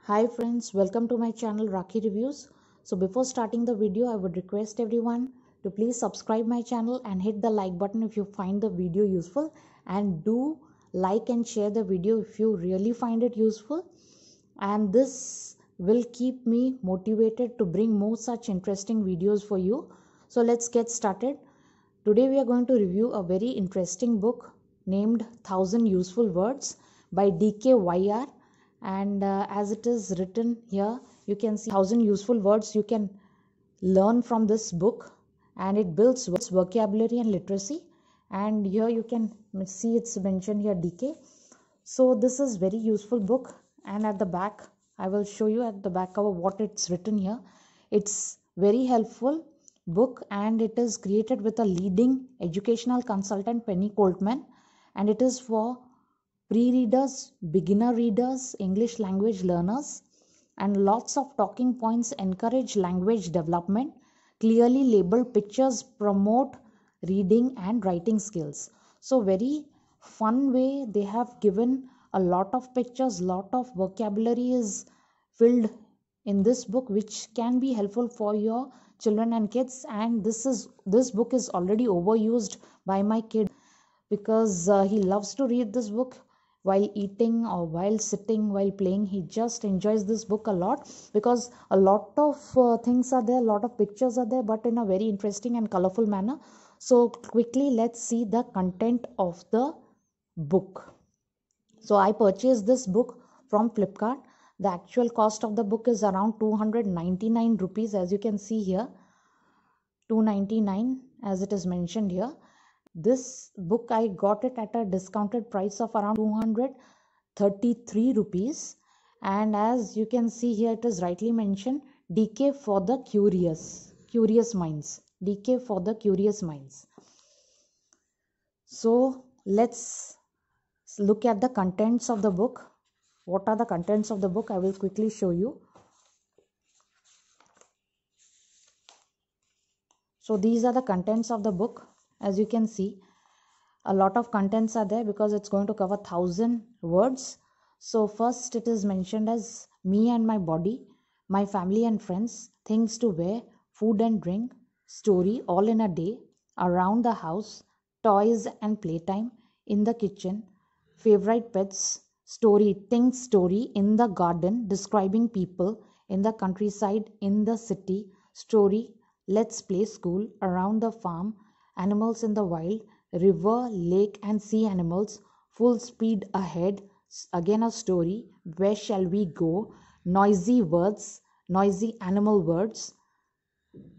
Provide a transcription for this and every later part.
Hi friends, welcome to my channel Rakhi Reviews. So before starting the video, I would request everyone to please subscribe my channel and hit the like button if you find the video useful, and do like and share the video if you really find it useful, and this will keep me motivated to bring more such interesting videos for you. So let's get started. Today we are going to review a very interesting book named 1000 Useful Words by DKYR, and as it is written here, you can see 1000 useful words you can learn from this book, and it builds vocabulary and literacy. And here you can see it's mentioned here DK. So this is very useful book, and at the back I will show you at the back cover what it's written here. It's very helpful book, and it is created with a leading educational consultant, Penny Coltman, and it is for pre-readers, beginner readers, English language learners, and lots of talking points encourage language development. Clearly labeled pictures promote reading and writing skills. So very fun way they have given a lot of pictures, lot of vocabulary is filled in this book, which can be helpful for your children and kids. And this book is already overused by my kid, because he loves to read this book while eating or while sitting, while playing. He just enjoys this book a lot, because a lot of things are there, a lot of pictures are there, but in a very interesting and colorful manner. So quickly let's see the content of the book. So I purchased this book from Flipkart. The actual cost of the book is around 299 rupees, as you can see here, 299 as it is mentioned here. This book I got it at a discounted price of around 233 rupees, and as you can see here, it is rightly mentioned DK for the curious minds, DK for the curious minds. So let's look at the contents of the book. What are the contents of the book? I will quickly show you. So these are the contents of the book. As you can see, a lot of contents are there because it's going to cover 1000 words. So first it is mentioned as me and my body, my family and friends, things to wear, food and drink, story, all in a day, around the house, toys and playtime, in the kitchen, favorite pets, story, things story, in the garden, describing people, in the countryside, in the city, story, let's play, school, around the farm, animals in the wild, river, lake and sea animals, full speed ahead, again a story, where shall we go, noisy words, noisy animal words,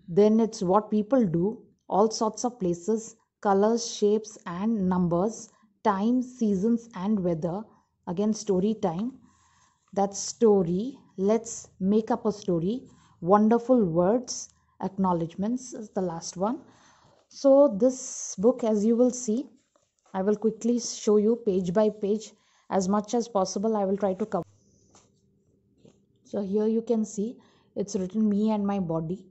then it's what people do, all sorts of places, colors, shapes and numbers, time, seasons and weather, again story time, that's story, let's make up a story, wonderful words, acknowledgements is the last one. So this book, as you will see, I will quickly show you page by page as much as possible. I will try to cover. So here you can see it's written me and my body.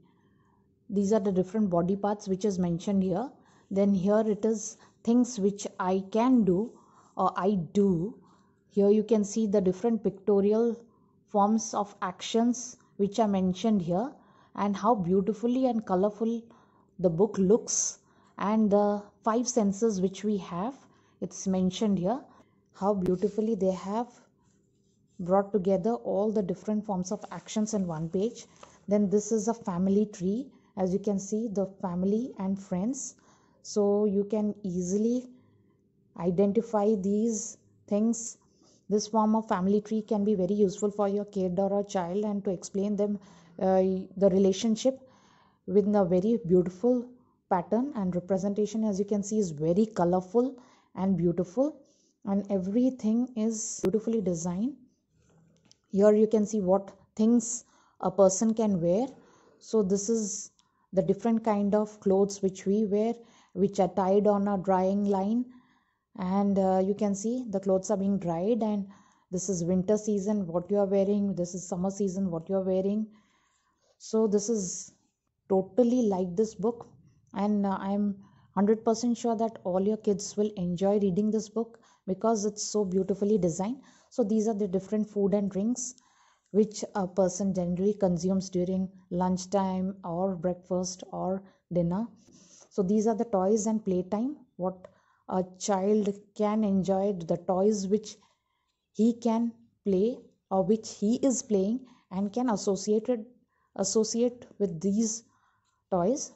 These are the different body parts which is mentioned here. Then here it is things which I can do or I do. Here you can see the different pictorial forms of actions which are mentioned here, and how beautifully and colorful the book looks, and the 5 senses which we have, it's mentioned here, how beautifully they have brought together all the different forms of actions in one page. Then this is a family tree, as you can see the family and friends, so you can easily identify these things. This form of family tree can be very useful for your kid or a child, and to explain them the relationship with a very beautiful pattern and representation. As you can see, is very colorful and beautiful, and everything is beautifully designed. Here you can see what things a person can wear. So this is the different kind of clothes which we wear, which are tied on a drying line, and you can see the clothes are being dried, and this is winter season what you are wearing, this is summer season what you are wearing. So this is totally like this book, and I'm 100% sure that all your kids will enjoy reading this book because it's so beautifully designed. So these are the different food and drinks, which a person generally consumes during lunchtime or breakfast or dinner. So these are the toys and playtime, what a child can enjoy, the toys which he can play or which he is playing and can associate with these toys.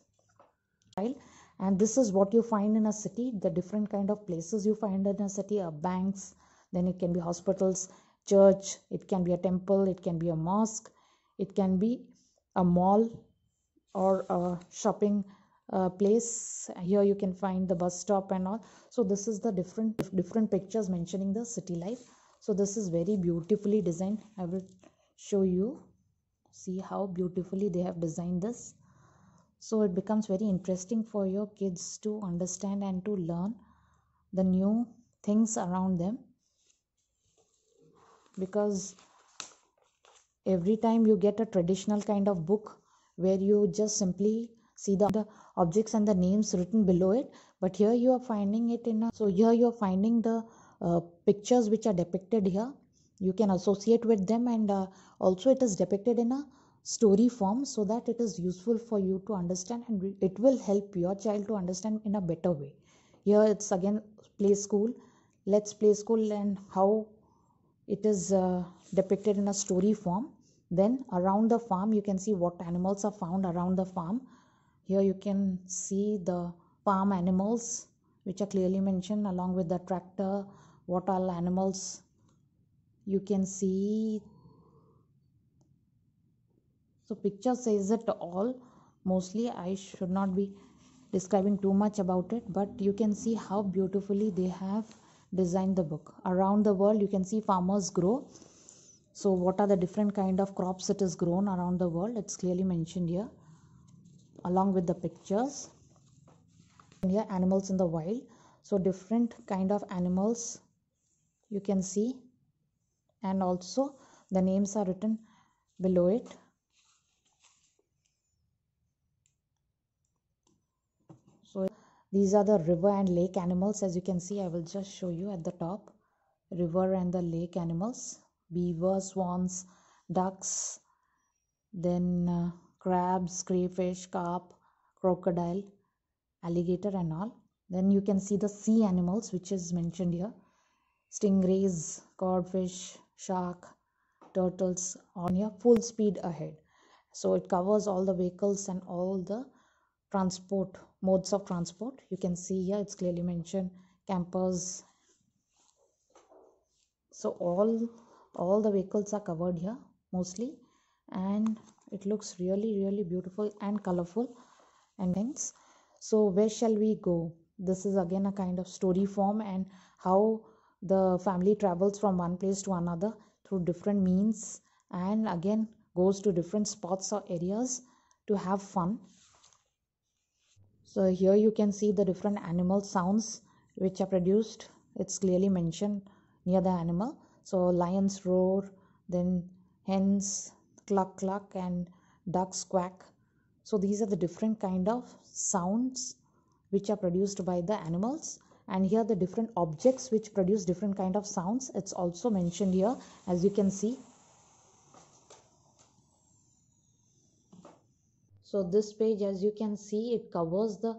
And this is what you find in a city, the different kind of places you find in a city are banks, then it can be hospitals, church, it can be a temple, it can be a mosque, it can be a mall or a shopping place. Here you can find the bus stop and all. So this is the different pictures mentioning the city life. So this is very beautifully designed. I will show you. See how beautifully they have designed this. So it becomes very interesting for your kids to understand and to learn the new things around them, because every time you get a traditional kind of book where you just simply see the objects and the names written below it, but here you are finding it in a, so here you are finding the pictures which are depicted here, you can associate with them, and also it is depicted in a story form so that it is useful for you to understand and it will help your child to understand in a better way. Here it's again play school, let's play school, and how it is depicted in a story form. Then around the farm you can see what animals are found around the farm. Here you can see the farm animals which are clearly mentioned along with the tractor, what all animals you can see. So picture says it all. Mostly I should not be describing too much about it, but you can see how beautifully they have designed the book. Around the world you can see farmers grow. So what are the different kind of crops it is grown around the world, it's clearly mentioned here along with the pictures. And here animals in the wild, so different kind of animals you can see, and also the names are written below it. So these are the river and lake animals, as you can see. I will just show you at the top, river and the lake animals, beaver, swans, ducks, then crabs, crayfish, carp, crocodile, alligator and all. Then you can see the sea animals which is mentioned here, stingrays, codfish, shark, turtles on here, full speed ahead. So it covers all the vehicles and all the transport modes of transport. You can see here it's clearly mentioned campers. So all the vehicles are covered here mostly, and it looks really beautiful and colorful and things. So where shall we go? This is again a kind of story form, and how the family travels from one place to another through different means, and again goes to different spots or areas to have fun. So here you can see the different animal sounds which are produced. It's clearly mentioned near the animal. So lions roar, then hens cluck cluck, and ducks quack. So these are the different kind of sounds which are produced by the animals. And here the different objects which produce different kind of sounds, it's also mentioned here, as you can see. So this page, as you can see, it covers the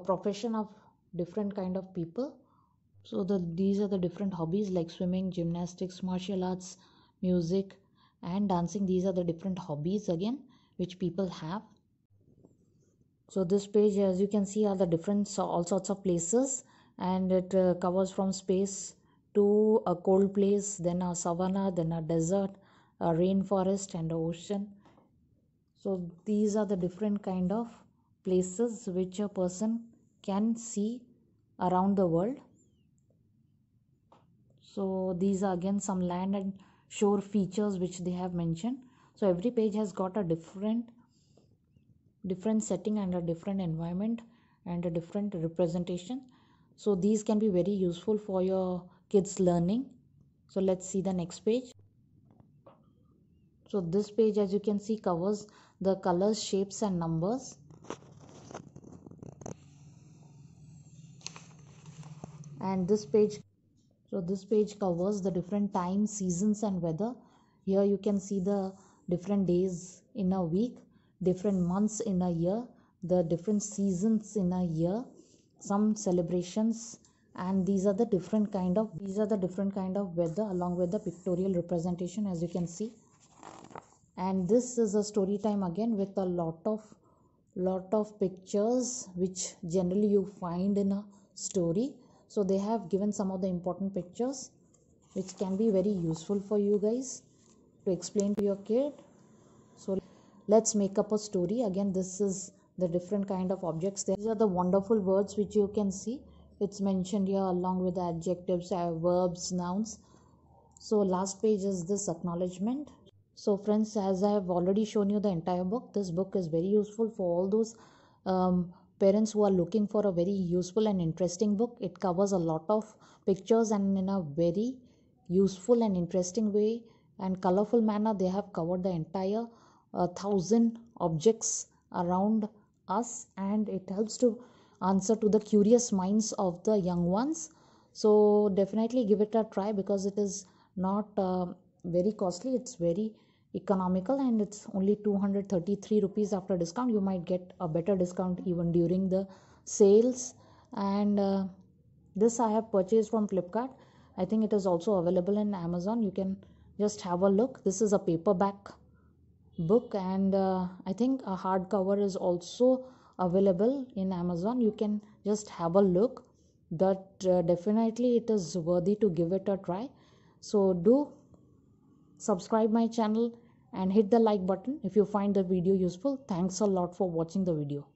profession of different kind of people. So these are the different hobbies like swimming, gymnastics, martial arts, music and dancing. These are the different hobbies again which people have. So this page, as you can see, are the different all sorts of places, and it covers from space to a cold place, then a savanna, then a desert, a rainforest and an ocean. So these are the different kind of places which a person can see around the world. So these are again some land and shore features which they have mentioned. So every page has got a different setting and a different environment and a different representation. So these can be very useful for your kids learning. So let's see the next page. So this page, as you can see, covers the colors, shapes and numbers. And this page covers the different times, seasons and weather. Here you can see the different days in a week, different months in a year, the different seasons in a year, some celebrations, and these are the different kind of weather along with the pictorial representation, as you can see. And this is a story time again with a lot of pictures which generally you find in a story. So they have given some of the important pictures which can be very useful for you guys to explain to your kid. So let's make up a story. Again, this is the different kind of objects. These are the wonderful words which you can see. It's mentioned here along with the adjectives, verbs, nouns. So last page is this acknowledgement. So friends, as I have already shown you the entire book, this book is very useful for all those parents who are looking for a very useful and interesting book. It covers a lot of pictures, and in a very useful and interesting way and colorful manner they have covered the entire 1,000 objects around us, and it helps to answer to the curious minds of the young ones. So definitely give it a try, because it is not very costly. It's very economical, and it's only 233 rupees after discount. You might get a better discount even during the sales. And this I have purchased from Flipkart. I think it is also available in Amazon. You can just have a look. This is a paperback book, and I think a hardcover is also available in Amazon. You can just have a look. That definitely it is worthy to give it a try. So do subscribe my channel and hit the like button if you find the video useful. Thanks a lot for watching the video.